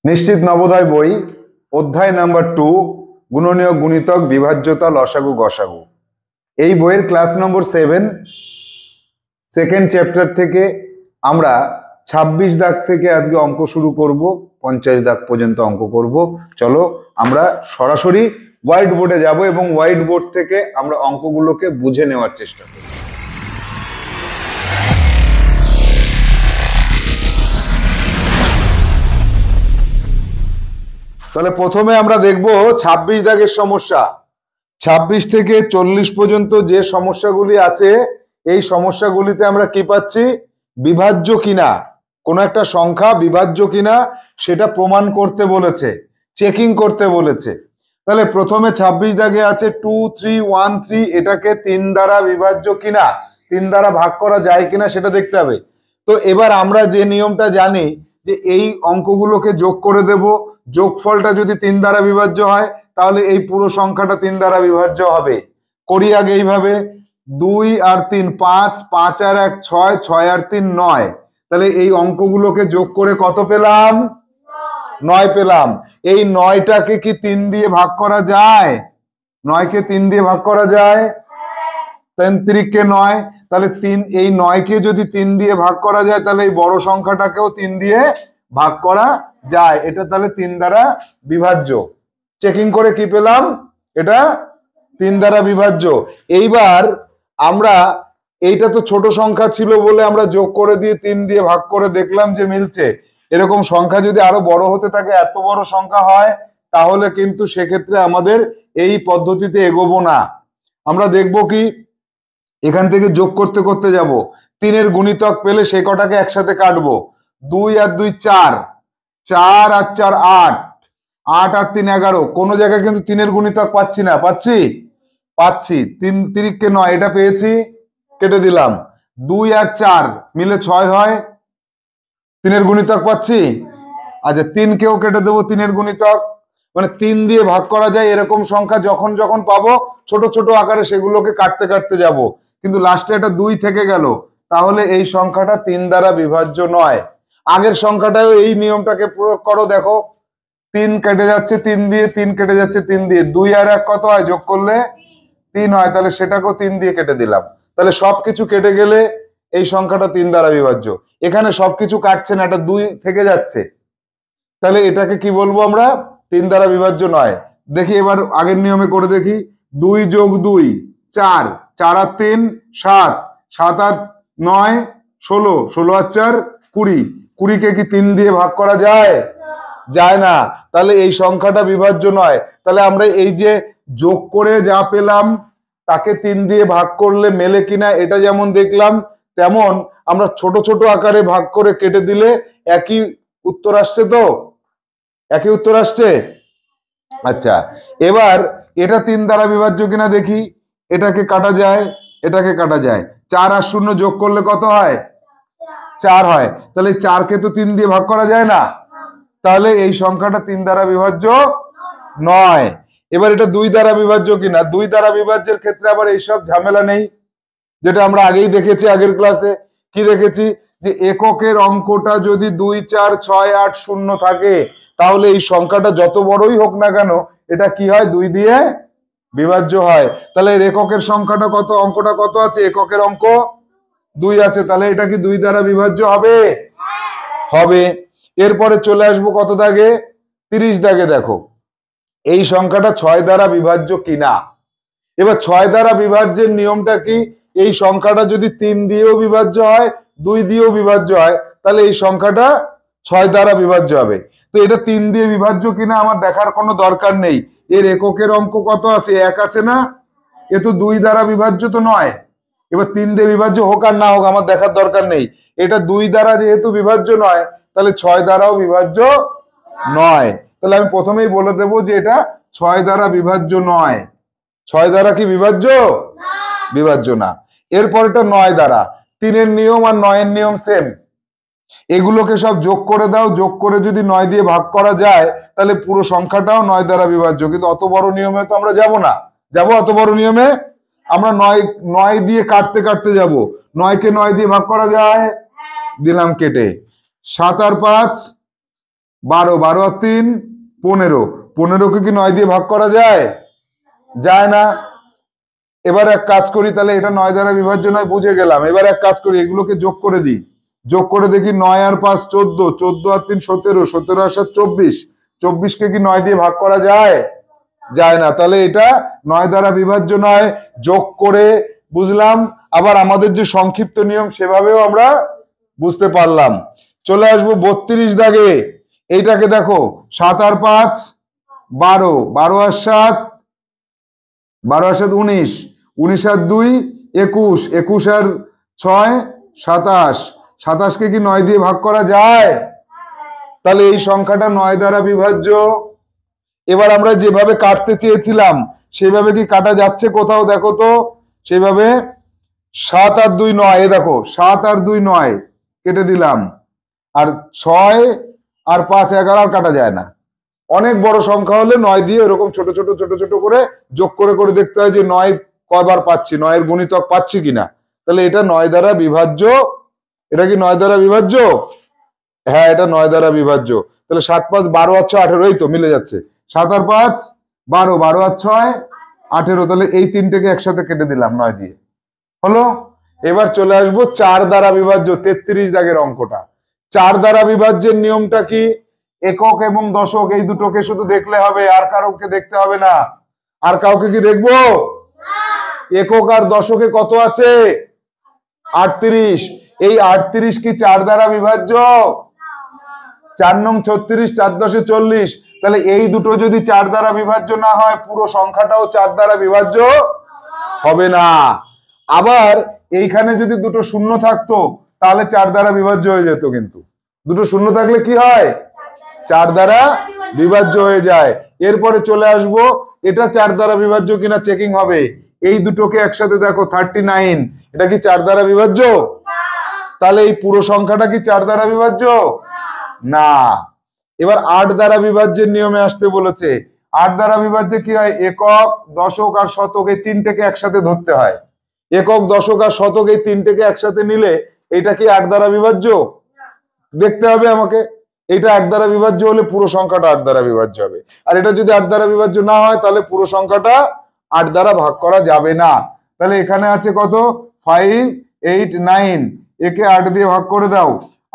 নিশ্চিত নবোদয় বই অধ্যায় নাম্বার 2 গুণনীয়ক গুণিতক বিভাজ্যতা লসাগু গসাগু। এই বইয়ের ক্লাস নম্বর 7 সেকেন্ড চ্যাপ্টার থেকে আমরা 26 দাগ থেকে আজকে অঙ্ক শুরু করব, 50 দাগ পর্যন্ত অঙ্ক করব। চলো আমরা সরাসরি হোয়াইট বোর্ডে যাব এবং হোয়াইট বোর্ড থেকে আমরা অঙ্কগুলোকে বুঝে নেওয়ার চেষ্টা করব। তাহলে প্রথমে আমরা দেখব 26 দাগের সমস্যা। 26 থেকে 40 পর্যন্ত যে সমস্যাগুলি আছে এই সমস্যাগুলিতে আমরা কি পাচ্ছি? বিভাজ্য কিনা, কোন একটা সংখ্যা বিভাজ্য কিনা সেটা প্রমাণ করতে বলেছে, চেকিং করতে বলেছে। তাহলে প্রথমে 26 দাগে আছে 2 3 1 3, এটাকে 3 দ্বারা বিভাজ্য কিনা, 3 দ্বারা ভাগ করা যায় কিনা সেটা দেখতে হবে। তো এবার আমরা যে নিয়মটা জানি যে এই অঙ্কগুলোকে যোগ করে দেব, যোগফলটা যদি 3 দ্বারা বিভাজ্য হয় তাহলে এই পুরো সংখ্যাটা 3 দ্বারা বিভাজ্য হবে। করি আগে এইভাবে, 2 আর 3 5, 5 আর 1 6, 6 আর 3 9। তাহলে এই অঙ্কগুলোকে যোগ করে কত পেলাম? 9 পেলাম। এই 9টাকে কি 3 দিয়ে ভাগ করা যায়? 9কে 3 দিয়ে ভাগ করা যায়? 3 3 9। তাহলে 3, এই 9কে যদি 3 দিয়ে ভাগ করা যায় তাহলে এই বড় সংখ্যাটাকেও 3 দিয়ে ভাগ করা যায়। এটা তাহলে 3 দ্বারা বিভাজ্য। চেকিং করে কি পেলাম? এটা 3 দ্বারা বিভাজ্য। এইবার আমরা, এইটা তো ছোট সংখ্যা ছিল বলে আমরা যোগ করে দিয়ে 3 দিয়ে ভাগ করে দেখলাম যে মিলছে। এরকম সংখ্যা যদি আরো বড় হতে থাকে, এত বড় সংখ্যা হয়, তাহলে কিন্তু সেক্ষেত্রে আমাদের এই পদ্ধতিতে এগোবো না। আমরা দেখব কি, এখান থেকে যোগ করতে করতে যাব, 3 এর গুণিতক পেলে সে কটাকে একসাথে কাটবো। 2 আর 2 4, 4 আর 4 8, 8 আর 3 11। কোনো জায়গায় কিন্তু 3 এর গুণিতক পাচ্ছি না, পাচ্ছি? পাচ্ছি। 3 3 9, এটা পেয়েছি, কেটে দিলাম। 2 আর 4 মিলে 6 হয়, 3 এর গুণিতক পাচ্ছি। আচ্ছা, 3 কেও কেটে দেবো, 3 এর গুণিতক। মানে 3 দিয়ে ভাগ করা যায় এরকম সংখ্যা যখন যখন পাবো ছোট ছোট আকারে সেগুলোকে কাটতে কাটতে যাব, কিন্তু লাস্টে একটা 2 থেকে গেল, তাহলে এই সংখ্যাটা 3 দ্বারা বিভাজ্য নয়। আগের সংখ্যাটাও এই নিয়মটাকে প্রয়োগ করো, দেখো 3 কেটে যাচ্ছে 3 দিয়ে, 3 কেটে যাচ্ছে 3 দিয়ে, 2 আর 1 কত হয়? যোগ করলে 3 হয়, তাহলে সেটাকেও 3 দিয়ে কেটে দিলাম। তাহলে সবকিছু কেটে গেলে এই সংখ্যাটা 3 দ্বারা বিভাজ্য। এখানে সবকিছু কাটছে না, এটা 2 থেকে যাচ্ছে, তাহলে এটাকে কি বলবো আমরা? 3 দ্বারা বিভাজ্য নয়। দেখি এবার আগের নিয়মে করে দেখি। 2 যোগ 2 4, 4 আর 3 7, 7 আর 9 16, 16 আর 4 20, 20কে কি 3 দিয়ে ভাগ করা যায়? যায় না, তাহলে এই সংখ্যাটা বিভাজ্য নয়। তাহলে আমরা এই যে যোগ করে যা পেলাম তাকে 3 দিয়ে ভাগ করলে মেলে কিনা এটা যেমন দেখলাম, তেমন আমরা ছোট ছোট আকারে ভাগ করে কেটে দিলে একই উত্তর আসছে। তো একই উত্তর আসছে। আচ্ছা, এবার এটা 3 দ্বারা বিভাজ্য কিনা দেখি। এটাকে কাটা যায়, এটাকে কাটা যায়। 4 আর 0 যোগ করলে কত হয়? 4 হয়। তাহলে 4কে তো 3 দিয়ে ভাগ করা যায় না, তাহলে এই সংখ্যাটা 3 দ্বারা বিভাজ্য নয়। এবার এটা 2 দ্বারা বিভাজ্য কিনা। 2 দ্বারা বিভাজ্যের ক্ষেত্রে আবার এইসব ঝামেলা নেই, যেটা আমরা আগেই দেখেছি, আগের ক্লাসে কি দেখেছি, যে এককের অঙ্কটা যদি 2 4 6 8 0 থাকে তাহলে এই সংখ্যাটা যত বড়ই হোক না কেন এটা কি হয়? 2 দিয়ে বিভাজ্য হয়। তাহলে এর এককের সংখ্যাটা কত, অঙ্কটা কত আছে? এককের অঙ্ক 2 আছে, তাহলে এটা কি 2 দ্বারা বিভাজ্য হবে? হবে। এরপরে চলে আসবো কত দাগে? 30 দাগে। দেখো এই সংখ্যাটা 6 দ্বারা বিভাজ্য কিনা। এবার 6 দ্বারা বিভাজ্যের নিয়মটা কি? এই সংখ্যাটা যদি 3 দিয়েও বিভাজ্য হয়, 2 দিয়েও বিভাজ্য হয়, তাহলে এই সংখ্যাটা 6 দ্বারা বিভাজ্য হবে। তো এটা 3 দিয়ে বিভাজ্য কিনা আমার দেখার কোনো দরকার নেই। এর এককের অঙ্ক কত আছে? 1 আছে না? এ তো 2 দ্বারা বিভাজ্য তো নয়। এবার 3 দিয়ে বিভাজ্য হোক আর না হোক আমার দেখার দরকার নেই। এটা 2 দ্বারা যেহেতু বিভাজ্য নয়, তাহলে 6 দ্বারাও বিভাজ্য নয়। তাহলে আমি প্রথমেই বলে দেবো যে এটা 6 দ্বারা বিভাজ্য নয়। 6 দ্বারা কি বিভাজ্য? বিভাজ্য না। এরপরটা 9 দ্বারা। 3 এর নিয়ম আর 9 এর নিয়ম সেম। এগুলোকে সব যোগ করে দাও, যোগ করে যদি 9 দিয়ে ভাগ করা যায় তাহলে পুরো সংখ্যাটাও 9 দ্বারা বিভাজ্য। কিন্তু অত বড় নিয়মে তো আমরা যাব না। যাবো অত বড় নিয়মে? আমরা 9 দিয়ে কাটতে কাটতে যাব। 9কে 9 দিয়ে ভাগ করা যায়, দিলাম কেটে। 7 আর 5 12, 12 আর 3 15, 15কে কি 9 দিয়ে ভাগ করা যায়? যায় না। এবার এক কাজ করি, তাহলে এটা 9 দ্বারা বিভাজ্য নয়, বুঝে গেলাম। এবার এক কাজ করি, এগুলোকে যোগ করে দিই। যোগ করে দেখি 9 আর 5 14, 14 আর 3 17, 17 আর 7 24, 24কে কি 9 দিয়ে ভাগ করা যায়? যায় না। তাহলে এটা 9 দ্বারা বিভাজ্য নয়। যোগ করে বুঝলাম, আবার আমাদের যে সংক্ষিপ্ত নিয়ম সেভাবেও আমরা বুঝতে পারলাম। চলে আসবো 32 দাগে। এইটাকে দেখো, 7 আর 5 12, 12 আর 7 12 আর 7 19, 19 আর 2 21, 21 আর 6 27, 27কে কি 9 দিয়ে ভাগ করা যায়? তাহলে এই সংখ্যাটা 9 দ্বারা বিভাজ্য। এবার আমরা যেভাবে কাটতে চেয়েছিলাম সেভাবে কি কাটা যাচ্ছে কোথাও? দেখো তো সেভাবে। 7 আর 2 9, দেখো 7 আর 2 9 কেটে দিলাম, আর 6 আর 5 11, আর কাটা যায় না। অনেক বড় সংখ্যা হলে 9 দিয়ে এরকম ছোট ছোট ছোট ছোট করে যোগ করে করে দেখতে হয় যে 9 কয়বার পাচ্ছি, 9 এর গুণিতক পাচ্ছি কিনা। তাহলে এটা 9 দ্বারা বিভাজ্য। এটা কি 9 দ্বারা বিভাজ্য? হ্যাঁ, এটা 9 দ্বারা বিভাজ্য। তাহলে 7 5 12 আর 6 18, এই তো মিলে যাচ্ছে। 7 আর 5 12, 12 আর 6 18, তাহলে এই তিনটেকে একসাথে কেটে দিলাম 9 দিয়ে, হলো। এবার চলে আসবো 4 দ্বারা বিভাজ্য, 33 দাগের অঙ্কটা। 4 দ্বারা বিভাজ্যের নিয়মটা কি? একক এবং দশক এই দুটোকে শুধু দেখলে হবে, আর কাউকে দেখতে হবে না। আর কাউকে কি দেখবো? একক আর দশকে কত আছে? 38। এই 38 কি 4 দ্বারা বিভাজ্য? 4 নং 36, 4 10 40। তাহলে এই দুটো যদি 4 দ্বারা বিভাজ্য না হয়, পুরো সংখ্যাটাও 4 দ্বারা বিভাজ্য হবে না। আবার এইখানে যদি দুটো শূন্য থাকতো তাহলে 4 দ্বারা বিভাজ্য হয়ে যেত, কিন্তু দুটো শূন্য থাকলে কি হয়? 4 দ্বারা বিভাজ্য হয়ে যায়। এরপরে চলে আসবো, এটা 4 দ্বারা বিভাজ্য কিনা চেকিং হবে। এই দুটোকে একসাথে দেখো 39, এটা কি 4 দ্বারা বিভাজ্য? তাহলে এই পুরো সংখ্যাটা কি 4 দ্বারা বিভাজ্য? না। এবার 8 দ্বারা বিভাজ্যের নিয়মে আসতে বলেছে। 8 দ্বারা বিভাজ্যে কি হয়? একক, দশক আর শতক এই তিনটেকে একসাথে ধরতে হয়। একক, দশক আর শতক এই তিনটেকে একসাথে নিলে এটা কি 8 দ্বারা বিভাজ্য? দেখতে হবে আমাকে। এটা 8 দ্বারা বিভাজ্য হলে পুরো সংখ্যাটা 8 দ্বারা বিভাজ্য হবে। আর এটা যদি 8 দ্বারা বিভাজ্য না হয় তাহলে পুরো সংখ্যাটা 8 দ্বারা ভাগ করা যাবে না। তাহলে এখানে আছে কত? 5 8 9, একে 8 দিয়ে ভাগ করে দাও।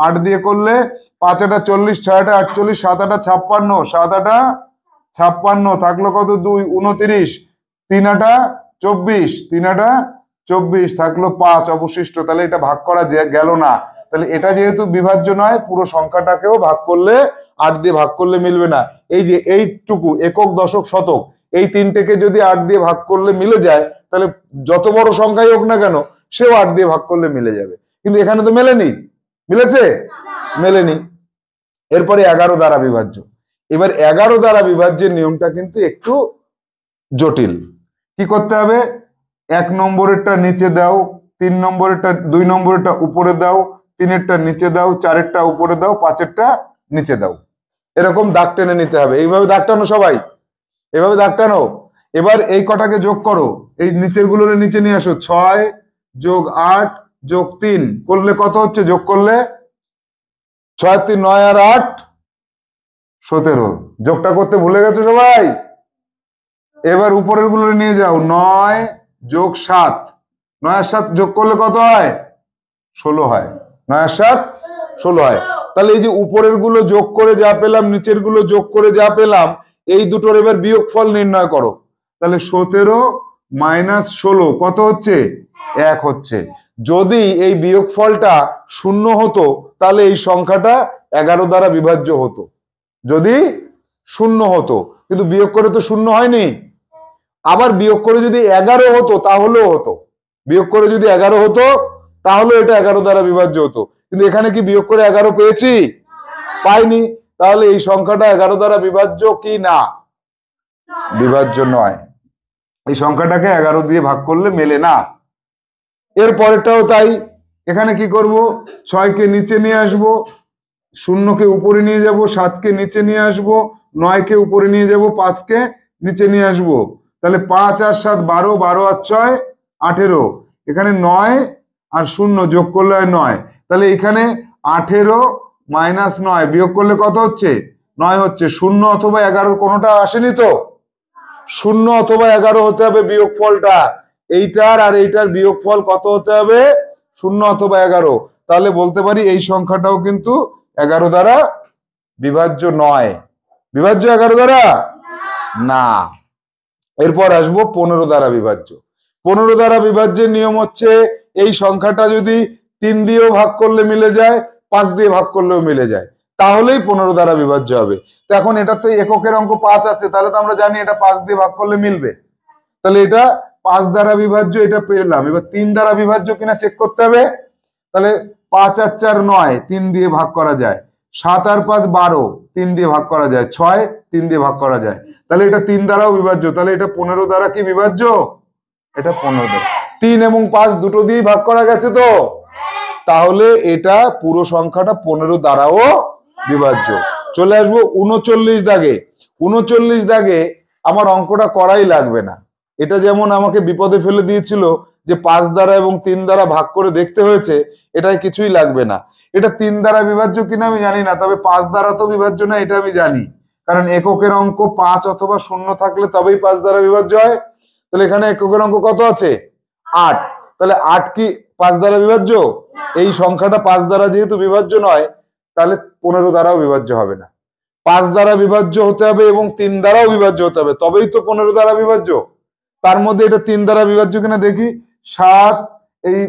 8 দিয়ে করলে 5 8 40, 6 8 48, 7 8 56, 7 8 56 থাকলো কত? 2 29, 3 8 24, 3 8 24 থাকলো 5 অবশিষ্ট। তাহলে এটা ভাগ করা গেল না। তাহলে এটা যেহেতু বিভাজ্য নয়, পুরো সংখ্যাটাকেও ভাগ করলে 8 দিয়ে ভাগ করলে মিলবে না। এই যে এইটুকু একক, দশক, শতক এই তিনটেকে যদি 8 দিয়ে ভাগ করলে মিলে যায়, তাহলে যত বড় সংখ্যাই হোক না কেন সেও 8 দিয়ে ভাগ করলে মিলে যাবে। কিন্তু এখানে তো মেলেনি। মিলেছে? মেলেনি। এরপরে 11 দ্বারা বিভাজ্য। এবার 11 দ্বারা বিভাজ্যের নিয়মটা কিন্তু একটু জটিল। কি করতে হবে? 1 নম্বরেরটা নিচে দাও, 3 নম্বরেরটা 2 নম্বরেরটা উপরে দাও, 3-এরটা নিচে দাও, 4-এরটা উপরে দাও, 5-এরটা নিচে দাও। এরকম দাগ টেনে নিতে হবে। এইভাবে দাগ টানো সবাই, এভাবে দাগ টানো। এবার এই কটাকে যোগ করো, এই নিচের গুলোর নিচে নিয়ে আসো। 6 যোগ 8 যোগ 3 করলে কত হচ্ছে? যোগ করলে 6 3 9 আর 8 17। যোগটা করতে ভুলে গেছো সবাই? এবার উপরের গুলো নিয়ে যাও। 9 যোগ 7, 9 আর 7 যোগ করলে কত হয়? 16 হয়। 9 আর 7 16 হয়। তাহলে এই যে উপরের গুলো যোগ করে যা পেলাম, নিচের গুলো যোগ করে যা পেলাম, এই দুটোর এবার বিয়োগফল নির্ণয় করো। তাহলে 17 মাইনাস 16 কত হচ্ছে? 1 হচ্ছে। যদি এই বিয়োগফলটা শূন্য হতো তাহলে এই সংখ্যাটা 11 দ্বারা বিভাজ্য হতো, যদি শূন্য হতো। কিন্তু বিয়োগ করে তো শূন্য হয়নি। আবার বিয়োগ করে যদি 11 হতো তাহলেও হতো। বিয়োগ করে যদি 11 হতো তাহলে এটা 11 দ্বারা বিভাজ্য হতো। কিন্তু এখানে কি বিয়োগ করে 11 পেয়েছি? পাইনি। তাহলে এই সংখ্যাটা 11 দ্বারা বিভাজ্য কি না? বিভাজ্য নয়। এই সংখ্যাটাকে 11 দিয়ে ভাগ করলে মেলে না। এর পরেরটাও তাই। এখানে কি করব? 6কে নিচে নিয়ে আসব, 0কে উপরে নিয়ে যাব, 7কে নিচে নিয়ে আসব, 9কে উপরে নিয়ে যাব, 5কে নিচে নিয়ে আসব। তাহলে 5 আর 7 12, 12 আর 6 18। এখানে 9 আর 0 যোগ করলে হয় 9। তাহলে এখানে 18 মাইনাস 9 বিয়োগ করলে কত হচ্ছে? 9 হচ্ছে, 0 অথবা 11 কোনোটা আসেনি তো, 0 অথবা 11 হতে হবে বিয়োগফলটা, এইটার আর এইটার বিয়োগফল কত হতে হবে, 0 অথবা 11। তাহলে বলতে পারি এই সংখ্যাটাও কিন্তু 11 দ্বারা বিভাজ্য নয়। বিভাজ্য 11 দ্বারা না। এরপর আসবো 15 দ্বারা বিভাজ্য। 15 দ্বারা বিভাজ্যের নিয়ম হচ্ছে এই সংখ্যাটা যদি 3 দিয়েও ভাগ করলে মিলে যায়, 5 দিয়ে ভাগ করলেও মিলে যায়, তাহলেই 15 দ্বারা বিভাজ্য হবে। তো এখন এটা তো এককের অঙ্ক 5 আছে, তাহলে তো আমরা জানি এটা 5 দিয়ে ভাগ করলে মিলবে, তাহলে এটা 5 দ্বারা বিভাজ্য, এটা পেলাম। এবার 3 দ্বারা বিভাজ্য কিনা চেক করতে হবে। তাহলে 5 আর 4 9, 3 দিয়ে ভাগ করা যায়। 7 আর 5 12, 3 দিয়ে ভাগ করা যায়। 6, 3 দিয়ে ভাগ করা যায়। তাহলে এটা 3 দ্বারাও বিভাজ্য। তাহলে এটা 15 দ্বারা কি বিভাজ্য? এটা 15 দ্বারা। 3 এবং 5 দুটো দিয়েই ভাগ করা গেছে তো, তাহলে এটা পুরো সংখ্যাটা 15 দ্বারাও বিভাজ্য। চলে আসবো 39 দাগে। 39 দাগে আমার অঙ্কটা করাই লাগবে না, এটা যেমন আমাকে বিপদে ফেলে দিয়েছিল যে 5 দ্বারা এবং 3 দ্বারা ভাগ করে দেখতে হয়েছে, এটাই কিছুই লাগবে না। এটা 3 দ্বারা বিভাজ্য কিনা আমি জানি না, তবে 5 দ্বারা তো বিভাজ্য না এটা আমি জানি, কারণ এককের অঙ্ক 5 অথবা 0 থাকলে তবেই 5 দ্বারা বিভাজ্য হয়। তাহলে এখানে এককের অঙ্ক কত আছে? 8। তাহলে 8 কি 5 দ্বারা বিভাজ্য? এই সংখ্যাটা 5 দ্বারা যেহেতু বিভাজ্য নয়, তাহলে 15 দ্বারাও বিভাজ্য হবে না। 5 দ্বারা বিভাজ্য হতে হবে এবং 3 দ্বারাও বিভাজ্য হতে হবে, তবেই তো 15 দ্বারা বিভাজ্য। তার মধ্যে এটা 3 দ্বারা বিভাজ্য কিনা দেখি। 7 এই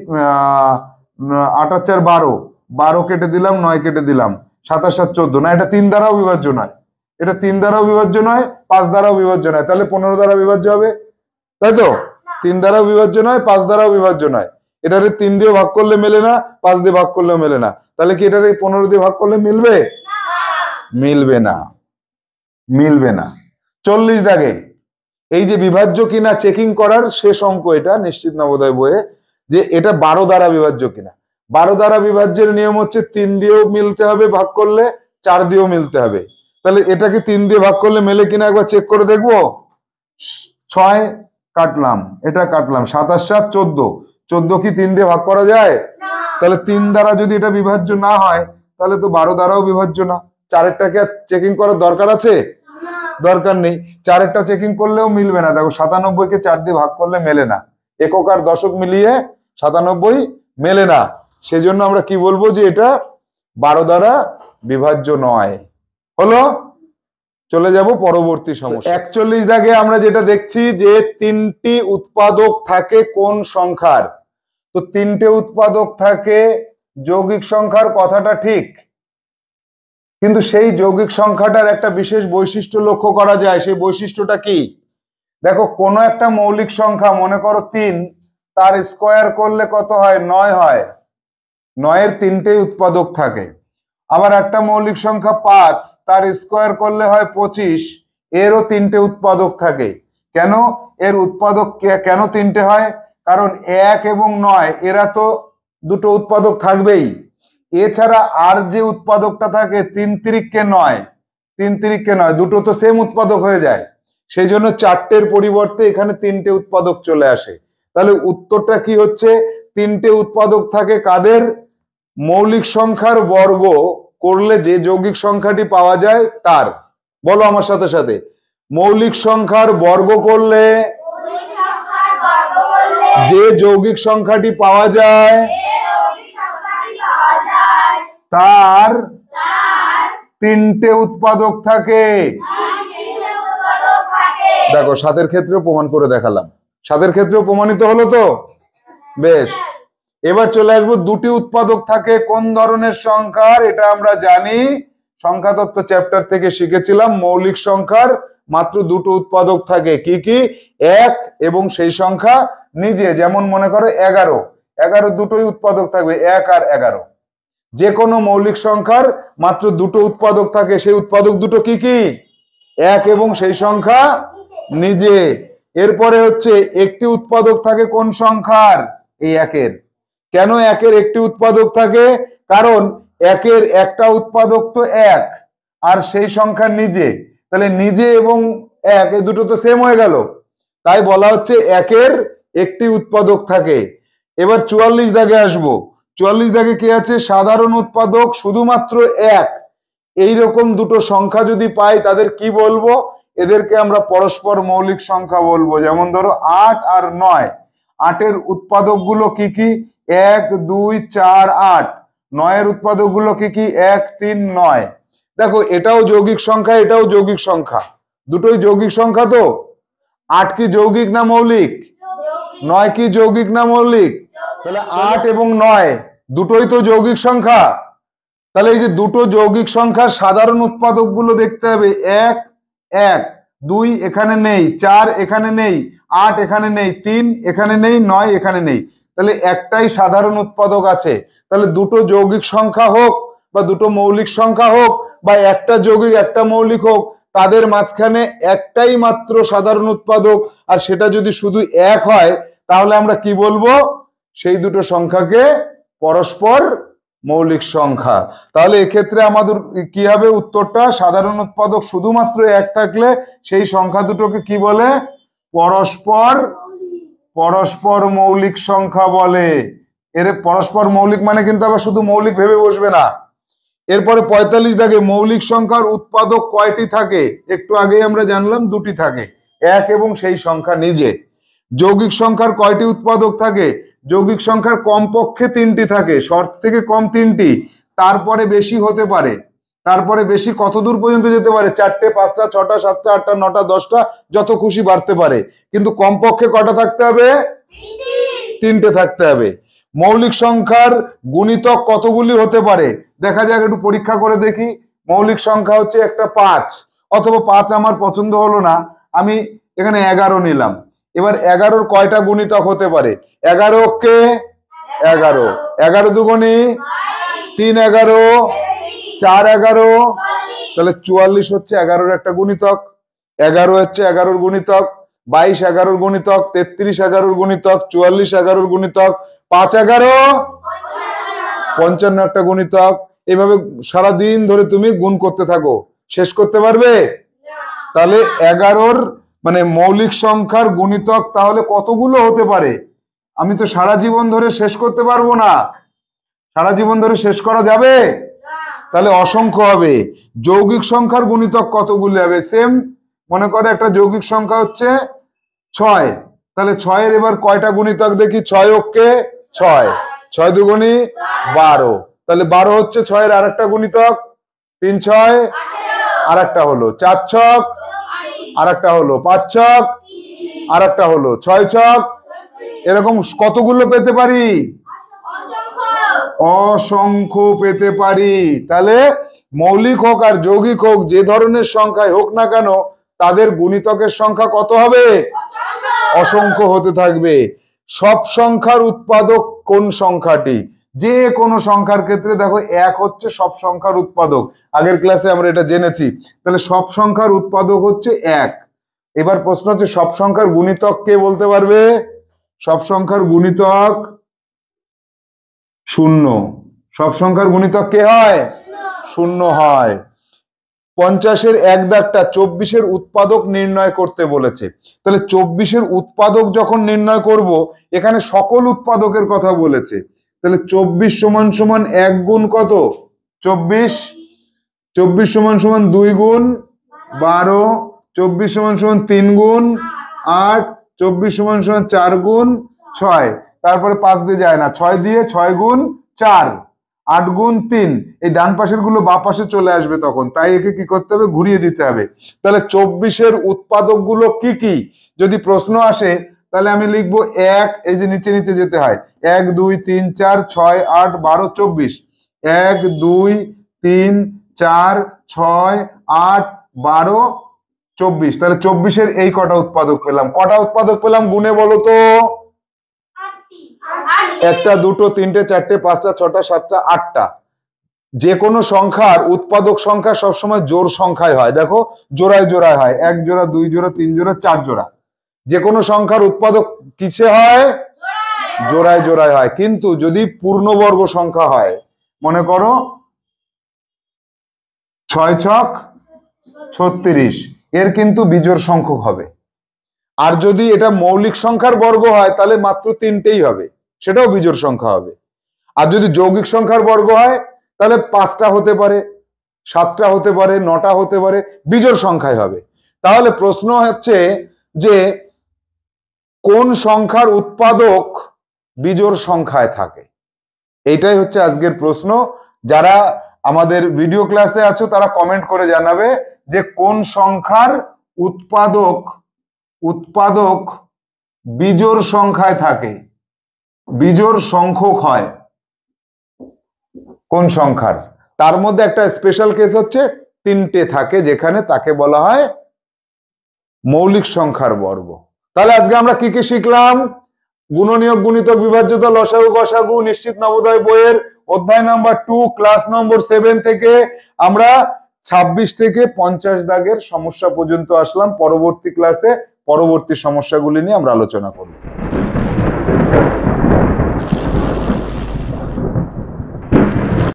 8 আর 4 12, 12 কেটে দিলাম, 9 কেটে দিলাম, 7 আর 7 14। না, এটা 3 দ্বারাও বিভাজ্য নয়, এটা 3 দ্বারাও বিভাজ্য নয়, 5 দ্বারাও বিভাজ্য নয়, তাহলে 15 দ্বারা বিভাজ্য হবে, তাই তো? 3 দ্বারাও বিভাজ্য নয়, 5 দ্বারাও বিভাজ্য নয়। এটারে 3 দিয়ে ভাগ করলে মেলে না, 5 দিয়ে ভাগ করলেও মেলে না, তাহলে কি এটারে 15 দিয়ে ভাগ করলে মিলবে? মিলবে না, মিলবে না। 40 দাগে এই যে বিভাজ্য কিনা চেকিং করার শেষ অঙ্ক, এটা নিশ্চিত নবোদয় বইয়ে, যে এটা 12 দ্বারা বিভাজ্য কিনা। 12 দ্বারা বিভাজ্যের নিয়ম হচ্ছে 3 দিয়েও মিলতে হবে ভাগ করলে, 4 দিয়েও মিলতে হবে। তাহলে এটাকে 3 দিয়ে ভাগ করলে মেলে কিনা একবার চেক করে দেখবো। 6 কাটলাম, এটা কাটলাম, 7 আর 7 14, 14 কি 3 দিয়ে ভাগ করা যায়? তাহলে 3 দ্বারা যদি এটা বিভাজ্য না হয়, তাহলে তো 12 দ্বারাও বিভাজ্য না। 4এরটাকে চেকিং করার দরকার আছে? দরকার নেই। 4এরটা চেকিং করলেও মিলবে না। দেখো 97কে 4 দিয়ে ভাগ করলে মেলে না, একক আর দশক মিলিয়ে 97 মেলে না। সেজন্য আমরা কি বলবো, যে এটা 12 দ্বারা বিভাজ্য নয়। হলো? চলে যাব পরবর্তী সমস্যা। 41 দাগে আমরা যেটা দেখছি যে 3টি উৎপাদক থাকে কোন সংখ্যার। তো 3টে উৎপাদক থাকে যৌগিক সংখ্যার, কথাটা ঠিক, কিন্তু সেই যৌগিক সংখ্যাটার একটা বিশেষ বৈশিষ্ট্য লক্ষ্য করা যায়। সেই বৈশিষ্ট্যটা কি? দেখো, কোনো একটা মৌলিক সংখ্যা, মনে করো 3, তার স্কোয়ার করলে কত হয়? 9 হয়। 9-এর 3টেই উৎপাদক থাকে। আবার একটা মৌলিক সংখ্যা 5, তার স্কোয়ার করলে হয় 25, এরও 3টে উৎপাদক থাকে। কেন এর উৎপাদক কেন 3টে হয়? কারণ 1 এবং 9 এরা তো দুটো উৎপাদক থাকবেই, এছাড়া আর যে উৎপাদকটা থাকে 3 তিরিককে 9, 3 তিরিককে 9, দুটো তো সেম উৎপাদক হয়ে যায়। সেই জন্য 4টের পরিবর্তে এখানে 3টে উৎপাদক চলে আসে। তাহলে উত্তরটা কি হচ্ছে? 3টে উৎপাদক থাকে কাদের? মৌলিক সংখ্যার বর্গ করলে যে যৌগিক সংখ্যাটি পাওয়া যায় তার। বলো আমার সাথে সাথে, মৌলিক সংখ্যার বর্গ করলে যে যৌগিক সংখ্যাটি পাওয়া যায় তার 3টে উৎপাদক থাকে। দেখো 7-এর ক্ষেত্রেও প্রমাণ করে দেখালাম, 7-এর ক্ষেত্রেও প্রমাণিত হলো তো? বেশ, এবার চলে আসবো 2টি উৎপাদক থাকে কোন ধরনের সংখ্যার। এটা আমরা জানি, সংখ্যাতত্ত্ব চ্যাপ্টার থেকে শিখেছিলাম, মৌলিক সংখ্যার মাত্র 2টো উৎপাদক থাকে। কি কি? 1 এবং সেই সংখ্যা নিজে। যেমন মনে করো 11, 11 দুটোই উৎপাদক থাকবে, 1 আর 11। যে কোনো মৌলিক সংখ্যার মাত্র 2টো উৎপাদক থাকে, সেই উৎপাদক দুটো কি কি? 1 এবং সেই সংখ্যা নিজে। এরপরে হচ্ছে একটি উৎপাদক থাকে কোন সংখ্যার? এই 1-এর। কেন 1-এর একটি উৎপাদক থাকে? কারণ 1-এর একটা উৎপাদক তো 1 আর সেই সংখ্যা নিজে, তাহলে নিজে এবং 1 এই দুটো তো সেম হয়ে গেল, তাই বলা হচ্ছে 1-এর একটি উৎপাদক থাকে। এবার 44 দাগে আসবো। 44 দাগে কি আছে? সাধারণ উৎপাদক শুধুমাত্র 1, এইরকম দুটো সংখ্যা যদি পাই তাদের কি বলবো? এদেরকে আমরা পরস্পর মৌলিক সংখ্যা বলবো। যেমন ধরো 8 আর 9, 8-এর উৎপাদক গুলো কি কি? 1 2 4 8। 9-এর উৎপাদক গুলো কি কি? 1 3 9। দেখো এটাও যৌগিক সংখ্যা, এটাও যৌগিক সংখ্যা, দুটোই যৌগিক সংখ্যা। তো 8 কি যৌগিক না মৌলিক? 9 কি যৌগিক না মৌলিক? তাহলে 8 এবং 9 দুটোই তো যৌগিক সংখ্যা। তাহলে এই যে দুটো যৌগিক সংখ্যার সাধারণ উৎপাদক গুলো দেখতে হবে। 1 1, 2 এখানে নেই, 4 এখানে নেই, 8 এখানে নেই, 3 এখানে নেই, 9 এখানে নেই। তাহলে একটাই সাধারণ উৎপাদক আছে। তাহলে দুটো যৌগিক সংখ্যা হোক বা দুটো মৌলিক সংখ্যা হোক বা একটা যৌগিক একটা মৌলিক হোক, তাদের মাঝখানে একটাই মাত্র সাধারণ উৎপাদক, আর সেটা যদি শুধু 1 হয় তাহলে আমরা কি বলবো? সেই দুটো সংখ্যাকে পরস্পর মৌলিক সংখ্যা। তাহলে এক্ষেত্রে আমাদের কি হবে? উত্তরটা সাধারণ উৎপাদক শুধুমাত্র 1 থাকলে সেই সংখ্যা দুটোকে কি বলে? পরস্পর মৌলিক সংখ্যা বলে। এর পরস্পর মৌলিক মানে কিন্তু আবার শুধু মৌলিক ভেবে বসবে না। এরপরে 45 দাগে মৌলিক সংখ্যার উৎপাদক কয়টি থাকে? একটু আগেই আমরা জানলাম দুটি থাকে, 1 এবং সেই সংখ্যা নিজে। যৌগিক সংখ্যার কয়টি উৎপাদক থাকে? যৌগিক সংখ্যার কমপক্ষে 3টি থাকে, শর্ত থেকে কম 3টি, তারপরে বেশি হতে পারে। তারপরে বেশি কত দূর পর্যন্ত যেতে পারে? 4টে 5টা 6টা 7টা 8টা 9টা 10টা, যত খুশি বাড়তে পারে, কিন্তু কমপক্ষে কটা থাকতে হবে? 3টে থাকতে হবে। মৌলিক সংখ্যার গুণিতক কতগুলি হতে পারে? দেখা যাক, একটু পরীক্ষা করে দেখি। মৌলিক সংখ্যা হচ্ছে একটা 5, অথবা 5 আমার পছন্দ হলো না, আমি এখানে 11 নিলাম। এবার 11-র কয়টা গুণিতক হতে পারে? 11 কে 11, 11 দুগুণী 3 11, 4 11, তাহলে 44 হচ্ছে 11-র একটা গুণিতক। 11 হচ্ছে 11-র গুণিতক, 22 11-র গুণিতক, 33 11-র গুণিতক, 44 11-র গুণিতক, 5 11 55 একটা গুণিতক। এইভাবে সারাদিন ধরে তুমি গুণ করতে থাকো, শেষ করতে পারবে? তাহলে 11-র মানে মৌলিক সংখ্যার গুণিতক তাহলে কতগুলো হতে পারে? আমি তো সারা জীবন ধরে শেষ করতে পারবো না। সারা জীবন ধরে শেষ করা যাবে? তাহলে অসংখ্য হবে। যৌগিক সংখ্যার গুণিতক কতগুলো হবে? সেম, মনে করে একটা যৌগিক সংখ্যা হচ্ছে 6, তাহলে 6-এর এবার কয়টা গুণিতক দেখি? 6 অক্ষে 6, 6 দুগুণী 12, তাহলে 12 হচ্ছে 6-এর আরেকটা গুণিতক। 3 6 আরেকটা হলো, 4 ছক আরেকটা হলো, 5 ছক আরেকটা হলো, 6 ছক। এরকম কতগুলো পেতে পারি? অসংখ্য পেতে পারি। তাহলে মৌলিক হোক আর যৌগিক হোক, যে ধরনের সংখ্যায় হোক না কেন, তাদের গুণিতকের সংখ্যা কত হবে? অসংখ্য হতে থাকবে। সব সংখ্যার উৎপাদক কোন সংখ্যাটি? যে কোনো সংখ্যার ক্ষেত্রে দেখো 1 হচ্ছে সব সংখ্যার উৎপাদক, আগের ক্লাসে আমরা এটা জেনেছি। তাহলে সব সংখ্যার উৎপাদক হচ্ছে 1। এবার প্রশ্ন হচ্ছে সব সংখ্যার গুণিতক কে বলতে পারবে? সব সংখ্যার গুণিতক 0। সব সংখ্যার গুণিতক কে হয়? 0 হয়। 50-এর 1 দাগটা 24-এর উৎপাদক নির্ণয় করতে বলেছে। তাহলে 24-এর উৎপাদক যখন নির্ণয় করব, এখানে সকল উৎপাদকের কথা বলেছে। তাহলে 24 সমান সমান 1 গুণ কত? 24। 24 সমান সমান 2 গুণ 12। 24 সমান সমান 3 গুণ 8। 24 সমান সমান 4 গুণ 6। তারপরে 5 দিয়ে যায় না, 6 দিয়ে 6 গুণ 4, 8 গুণ 3। এই ডান পাশের গুলো বাম পাশে চলে আসবে তখন, তাই একে কি করতে হবে? ঘুরিয়ে দিতে হবে। তাহলে 24-এর উৎপাদক গুলো কি কি যদি প্রশ্ন আসে, তাহলে আমি লিখবো 1, এই যে নিচে নিচে যেতে হয়, 1 2 3 4 6 8 12 24। 1 2 3 4 6 8 12 24। তাহলে 24-এর এই কটা উৎপাদক পেলাম। কটা উৎপাদক পেলাম গুণে বলো তো? 1টা 2টো 3টে 4টে 5টা 6টা 7টা 8টা। যে কোনো সংখ্যার উৎপাদক সংখ্যা সবসময় জোড় সংখ্যায় হয়। দেখো জোড়ায় জোড়ায় হয়, 1 জোড়া 2 জোড়া 3 জোড়া 4 জোড়া। যে কোনো সংখ্যার উৎপাদক কিসে হয়? জোড়ায় জোড়ায় হয়। কিন্তু যদি পূর্ণবর্গ সংখ্যা হয়, মনে করো 6 ছক 36, এর কিন্তু বিজোড় সংখ্যক হবে। আর যদি এটা মৌলিক সংখ্যার বর্গ হয় তাহলে মাত্র 3টেই হবে, সেটাও বিজোড় সংখ্যা হবে। আর যদি যৌগিক সংখ্যার বর্গ হয় তাহলে 5টা হতে পারে, 7টা হতে পারে, 9টা হতে পারে, বিজোড় সংখ্যায় হবে। তাহলে প্রশ্ন হচ্ছে যে কোন সংখ্যার উৎপাদক বিজোড় সংখ্যায় থাকে, এইটাই হচ্ছে আজকের প্রশ্ন। যারা আমাদের ভিডিও ক্লাসে আছো তারা কমেন্ট করে জানাবে যে কোন সংখ্যার উৎপাদক বিজোড় সংখ্যায় থাকে, বিজোড় সংখ্যক হয় কোন সংখ্যার। তার মধ্যে একটা স্পেশাল কেস হচ্ছে 3টে থাকে, যেখানে তাকে বলা হয় মৌলিক সংখ্যার বর্গ। তাহলে আজকে আমরা কি কি শিখলাম? গুণনীয়ক, গুণিতক, বিভাজ্যতা, লসাগু, গসাগু, নিশ্চিত নবোদয় বইয়ের অধ্যায় নাম্বার 2 ক্লাস নম্বর 7 থেকে আমরা 26 থেকে 50 দাগের সমস্যা পর্যন্ত আসলাম। পরবর্তী ক্লাসে পরবর্তী সমস্যাগুলি নিয়ে আমরা আলোচনা করব।